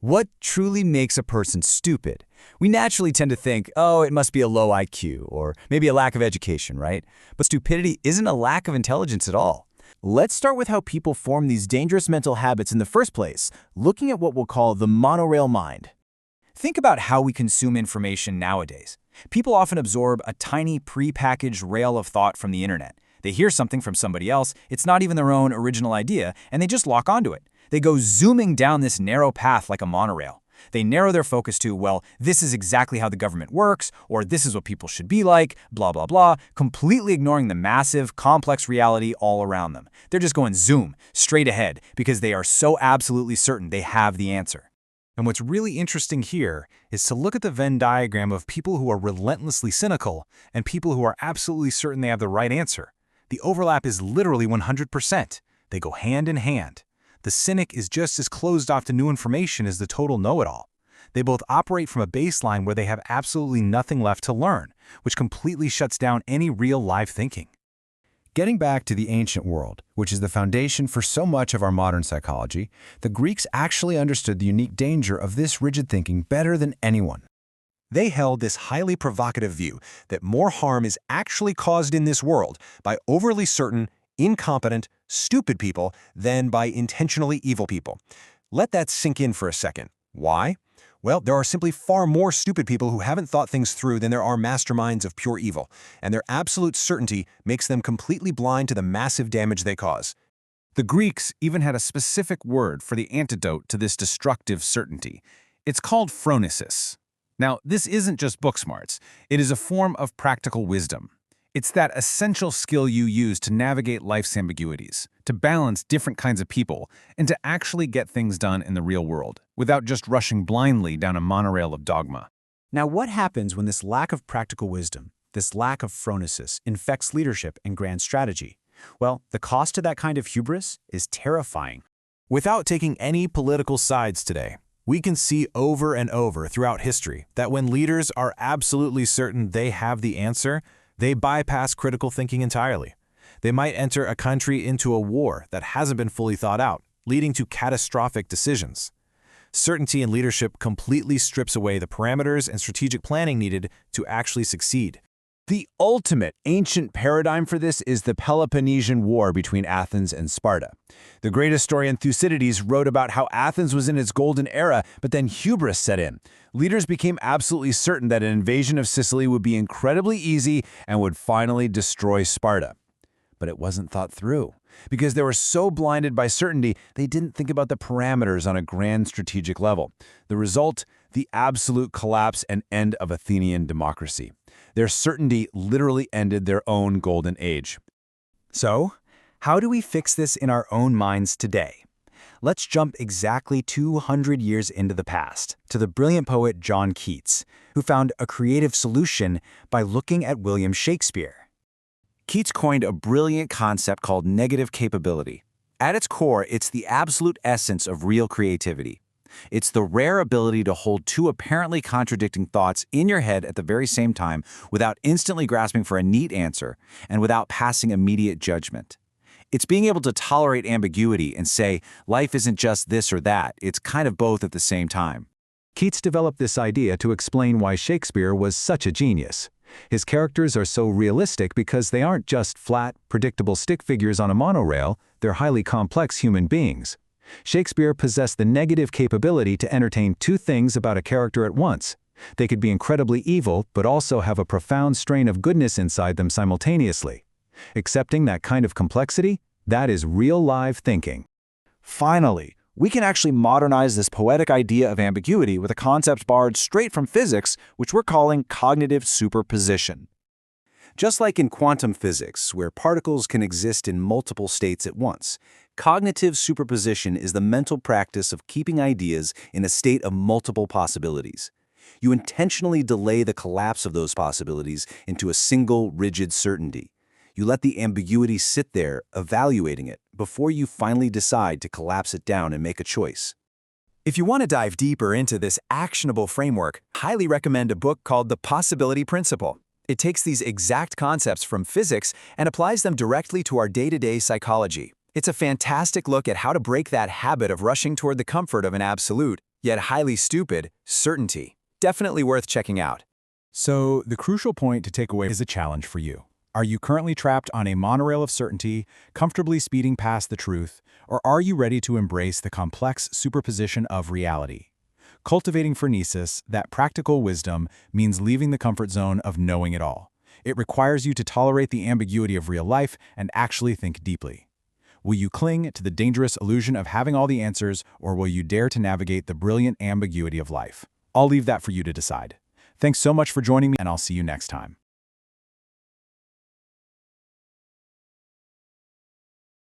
What truly makes a person stupid? We naturally tend to think, oh, it must be a low IQ or maybe a lack of education, right? But stupidity isn't a lack of intelligence at all. Let's start with how people form these dangerous mental habits in the first place, looking at what we'll call the monorail mind. Think about how we consume information nowadays. People often absorb a tiny pre-packaged rail of thought from the internet. They hear something from somebody else, it's not even their own original idea, and they just lock onto it. They go zooming down this narrow path like a monorail. They narrow their focus to, well, this is exactly how the government works, or this is what people should be like, blah, blah, blah, completely ignoring the massive, complex reality all around them. They're just going zoom, straight ahead, because they are so absolutely certain they have the answer. And what's really interesting here is to look at the Venn diagram of people who are relentlessly cynical and people who are absolutely certain they have the right answer. The overlap is literally 100%. They go hand in hand. The cynic is just as closed off to new information as the total know-it-all. They both operate from a baseline where they have absolutely nothing left to learn, which completely shuts down any real live thinking. Getting back to the ancient world, which is the foundation for so much of our modern psychology, the Greeks actually understood the unique danger of this rigid thinking better than anyone. They held this highly provocative view that more harm is actually caused in this world by overly certain, incompetent, stupid people than by intentionally evil people. Let that sink in for a second. Why? Well, there are simply far more stupid people who haven't thought things through than there are masterminds of pure evil, and their absolute certainty makes them completely blind to the massive damage they cause. The Greeks even had a specific word for the antidote to this destructive certainty. It's called phronesis. Now, this isn't just book smarts. It is a form of practical wisdom. It's that essential skill you use to navigate life's ambiguities, to balance different kinds of people, and to actually get things done in the real world, without just rushing blindly down a monorail of dogma. Now, what happens when this lack of practical wisdom, this lack of phronesis, infects leadership and grand strategy? Well, the cost to that kind of hubris is terrifying. Without taking any political sides today, we can see over and over throughout history that when leaders are absolutely certain they have the answer, they bypass critical thinking entirely. They might enter a country into a war that hasn't been fully thought out, leading to catastrophic decisions. Certainty in leadership completely strips away the parameters and strategic planning needed to actually succeed. The ultimate ancient paradigm for this is the Peloponnesian War between Athens and Sparta. The great historian Thucydides wrote about how Athens was in its golden era, but then hubris set in. Leaders became absolutely certain that an invasion of Sicily would be incredibly easy and would finally destroy Sparta. But it wasn't thought through. Because they were so blinded by certainty, they didn't think about the parameters on a grand strategic level. The result? The absolute collapse and end of Athenian democracy. Their certainty literally ended their own golden age. So, how do we fix this in our own minds today? Let's jump exactly 200 years into the past, to the brilliant poet John Keats, who found a creative solution by looking at William Shakespeare. Keats coined a brilliant concept called negative capability. At its core, it's the absolute essence of real creativity. It's the rare ability to hold two apparently contradicting thoughts in your head at the very same time without instantly grasping for a neat answer and without passing immediate judgment. It's being able to tolerate ambiguity and say, life isn't just this or that, it's kind of both at the same time. Keats developed this idea to explain why Shakespeare was such a genius. His characters are so realistic because they aren't just flat, predictable stick figures on a monorail, they're highly complex human beings. Shakespeare possessed the negative capability to entertain two things about a character at once. They could be incredibly evil, but also have a profound strain of goodness inside them simultaneously. Accepting that kind of complexity, that is real live thinking. Finally, we can actually modernize this poetic idea of ambiguity with a concept borrowed straight from physics, which we're calling cognitive superposition. Just like in quantum physics, where particles can exist in multiple states at once, cognitive superposition is the mental practice of keeping ideas in a state of multiple possibilities. You intentionally delay the collapse of those possibilities into a single, rigid certainty. You let the ambiguity sit there, evaluating it, before you finally decide to collapse it down and make a choice. If you want to dive deeper into this actionable framework, I highly recommend a book called The Possibility Principle. It takes these exact concepts from physics and applies them directly to our day-to-day psychology. It's a fantastic look at how to break that habit of rushing toward the comfort of an absolute yet highly stupid, certainty. Definitely worth checking out. So the crucial point to take away is a challenge for you. Are you currently trapped on a monorail of certainty, comfortably speeding past the truth, or are you ready to embrace the complex superposition of reality? Cultivating phronesis, that practical wisdom, means leaving the comfort zone of knowing it all. It requires you to tolerate the ambiguity of real life and actually think deeply. Will you cling to the dangerous illusion of having all the answers, or will you dare to navigate the brilliant ambiguity of life? I'll leave that for you to decide. Thanks so much for joining me, and I'll see you next time.